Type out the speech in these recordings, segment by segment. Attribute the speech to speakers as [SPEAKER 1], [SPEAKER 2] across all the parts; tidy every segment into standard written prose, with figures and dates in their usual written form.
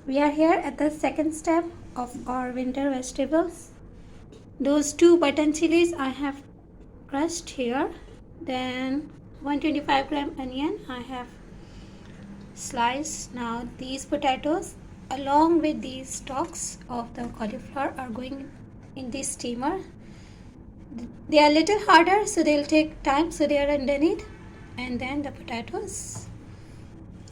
[SPEAKER 1] We are here at the second step of our winter vegetables. Those 2 button chilies I have crushed here. Then 125 gram onion I have sliced. Now these potatoes along with these stalks of the cauliflower are going in the steamer. They are a little harder, so they'll take time, so they are underneath. And then the potatoes.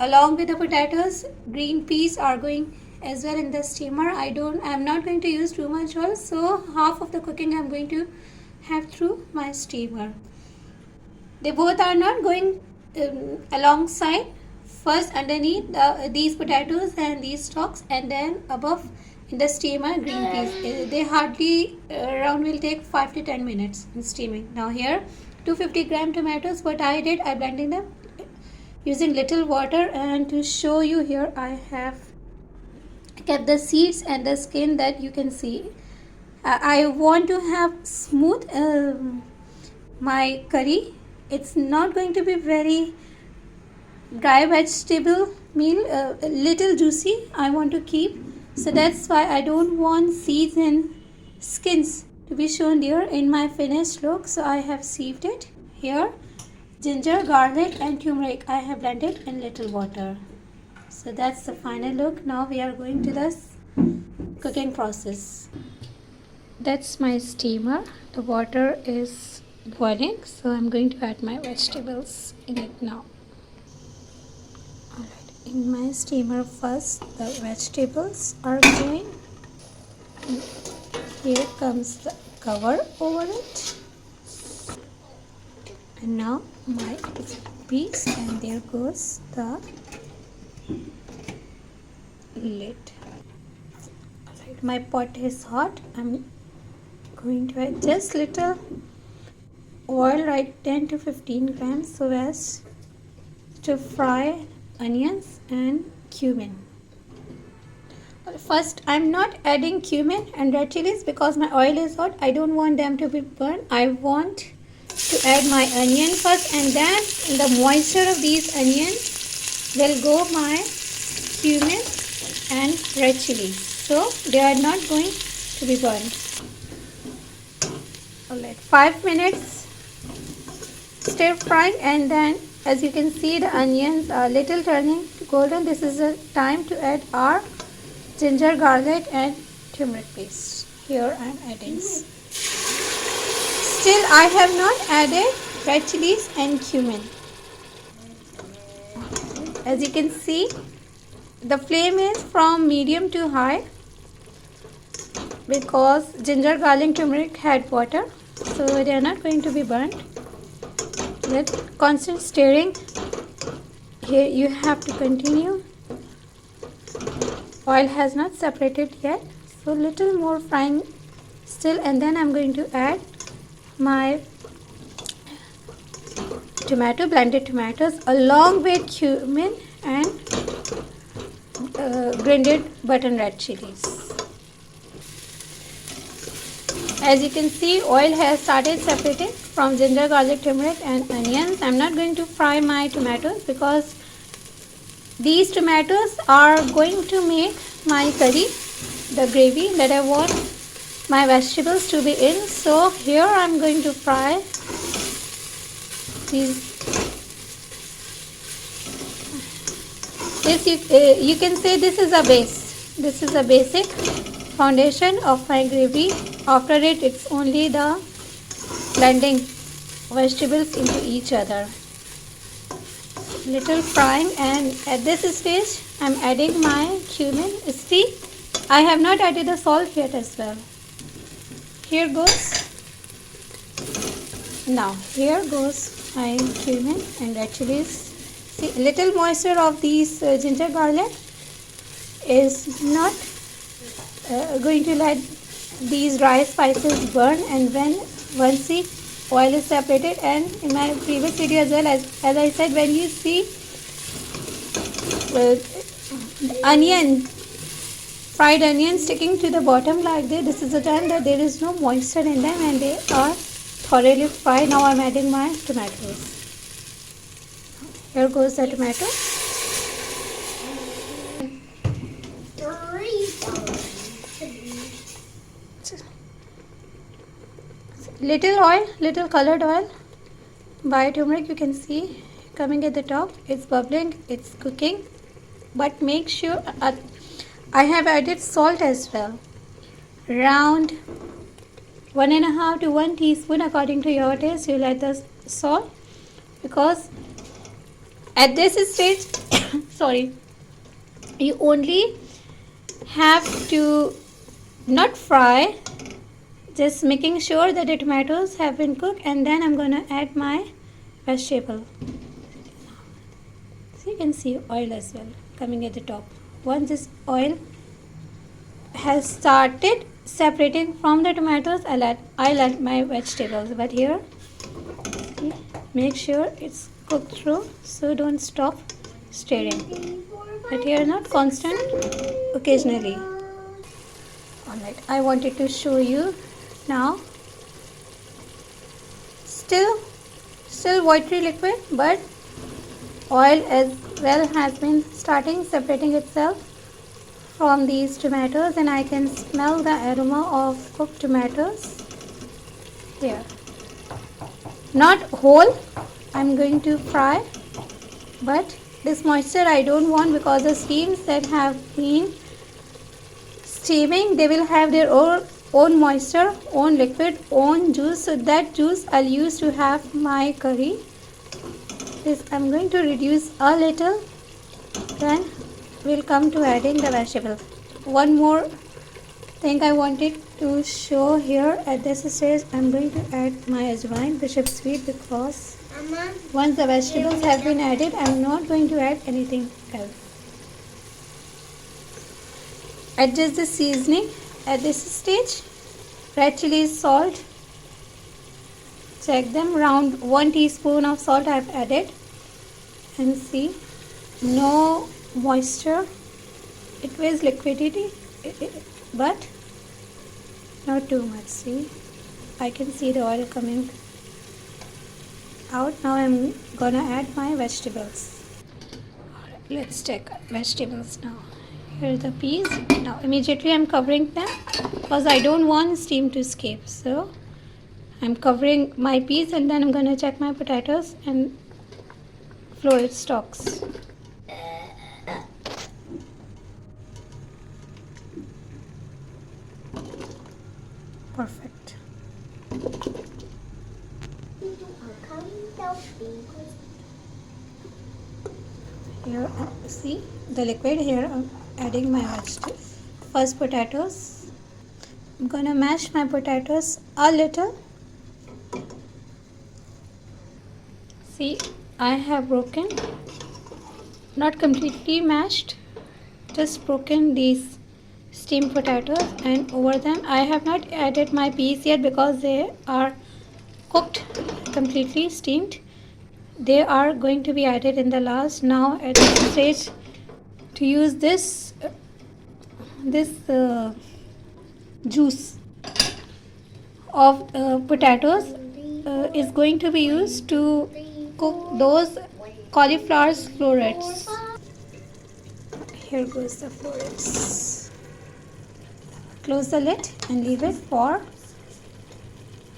[SPEAKER 1] Along with the potatoes, green peas are going as well in the steamer. I'm not going to use too much oil, so half of the cooking I'm going to have through my steamer. They both are not going alongside. First underneath these potatoes and these stalks, and then above in the steamer green peas. They hardly around will take 5 to 10 minutes in steaming. Now here 250 gram tomatoes. What I did, I blended them using little water, and to show you here I have kept the seeds and the skin that you can see. I want to have smooth my curry. It's not going to be very dry vegetable meal, little juicy I want to keep, so that's why I don't want seeds and skins to be shown there in my finished look. So I have sieved it here. Ginger, garlic and turmeric I have blended in little water. So that's the final look. Now we are going to the cooking process. That's my steamer. The water is boiling, so I'm going to add my vegetables in it now. Alright, in my steamer first the vegetables are going. Here comes the cover over it. And now my peas, and there goes the lid. Alright, my pot is hot. I'm going to add just little oil, right, 10 to 15 grams, so as to fry onions and cumin. First, I'm not adding cumin and red chilies because my oil is hot. I don't want them to be burned. I want to add my onion first, and then in the moisture of these onions will go my cumin and red chilies, so they are not going to be burned. Alright, 5 minutes stir frying, and then as you can see the onions are little turning golden. This is the time to add our ginger, garlic and turmeric paste. Here I am adding. Still I have not added red chilies and cumin. As you can see, the flame is from medium to high because ginger, garlic, turmeric had water, so they are not going to be burnt. With constant stirring, here you have to continue. Oil has not separated yet, so little more frying still, and then I'm going to add my blended tomatoes along with cumin and grinded button red chilies. As you can see, oil has started separating from ginger, garlic, turmeric and onions. I'm not going to fry my tomatoes because these tomatoes are going to make my curry, the gravy that I want my vegetables to be in. So here I'm going to fry these. You can say this is a base. This is a basic foundation of my gravy. After it, it's only the blending vegetables into each other. Little frying, and at this stage I'm adding my cumin. See, I have not added the salt yet as well. Here goes. Now here goes my cumin and red chilies. See, little moisture of these ginger, garlic is not going to let these dry spices burn, and once the oil is separated, and in my previous video as well, as I said, when you see fried onion sticking to the bottom like this is the time that there is no moisture in them and they are thoroughly fried. Now I'm adding my tomatoes. Here goes the tomato. little oil, little colored oil by turmeric. You can see coming at the top. It's bubbling, it's cooking, but make sure I have added salt as well, around 1.5 to 1 teaspoon according to your taste. You'll add the salt because at this stage sorry, you only have to not fry, just making sure that the tomatoes have been cooked, and then I'm gonna add my vegetable. So you can see oil as well coming at the top. Once this oil has started separating from the tomatoes, I'll add my vegetables. But here, see, make sure it's cooked through, so don't stop stirring. But here not constant, occasionally. Alright, I wanted to show you now. Still watery liquid, but oil as well has been starting separating itself from these tomatoes, and I can smell the aroma of cooked tomatoes here. Not whole, I'm going to fry, but this moisture I don't want, because the steams that have been steaming, they will have their own moisture, own liquid, own juice. So that juice I'll use to have my curry. This I'm going to reduce a little, then we'll come to adding the vegetables. One more thing I wanted to show here at this stage, I'm going to add my ajwain, bishop's sweet, because once the vegetables have been added, I'm not going to add anything else. Adjust the seasoning at this stage. Red chili, salt, check them, around 1 teaspoon of salt I have added, and see, no moisture, it was liquidity, but not too much. See, I can see the oil coming out. Now I'm gonna add my vegetables. Alright, let's check vegetables now. Here are the peas. Now immediately I'm covering them because I don't want steam to escape. So I'm covering my peas, and then I'm gonna check my potatoes and floret stalks. Perfect. Here, see the liquid. Here I'm adding my vegetables. First, potatoes. I'm gonna mash my potatoes a little. See, I have broken, not completely mashed, just broken these steamed potatoes, and over them I have not added my peas yet because they are cooked completely, steamed. They are going to be added in the last. Now at this stage, to use this juice of potatoes is going to be used to cook those cauliflower florets. Here goes the florets. Close the lid and leave it for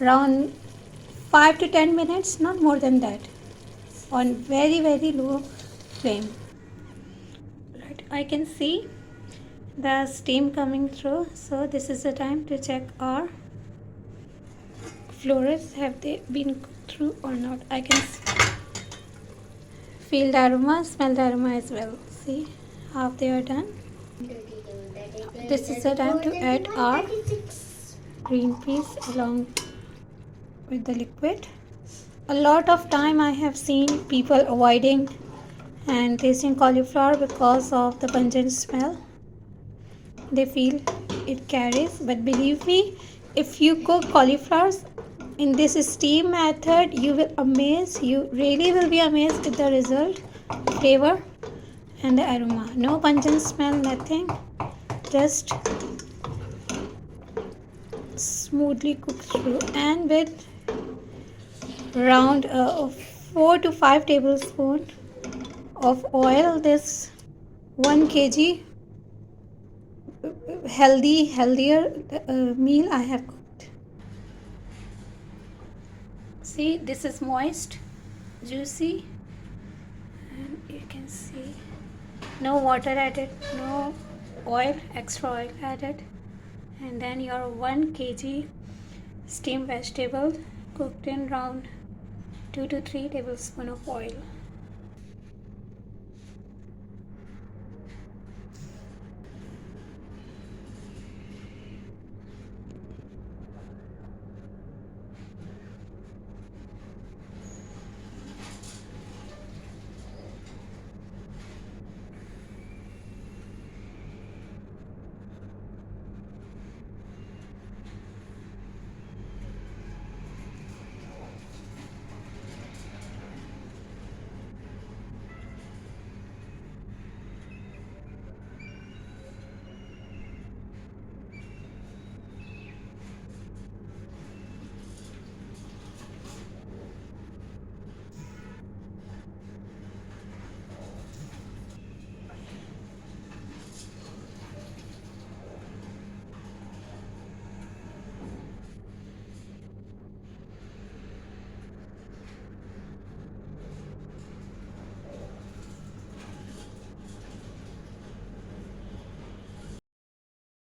[SPEAKER 1] around 5 to 10 minutes, not more than that, on very low flame. Right, I can see the steam coming through, so this is the time to check our florets, have they been cooked through or not. I can feel the aroma, smell the aroma as well. See, half they are done. This is the time to add our green peas along with the liquid. A lot of time I have seen people avoiding and tasting cauliflower because of the pungent smell they feel it carries, but believe me, if you cook cauliflowers in this steam method, you really will be amazed with the result, flavor and the aroma. No pungent smell, nothing, just smoothly cooked through. And with around 4 to 5 tablespoons of oil, this 1 kg healthier meal I have cooked. See, this is moist, juicy, and you can see no water added, no oil, extra oil added. And then your 1 kg steamed vegetable cooked in around 2 to 3 tablespoons of oil.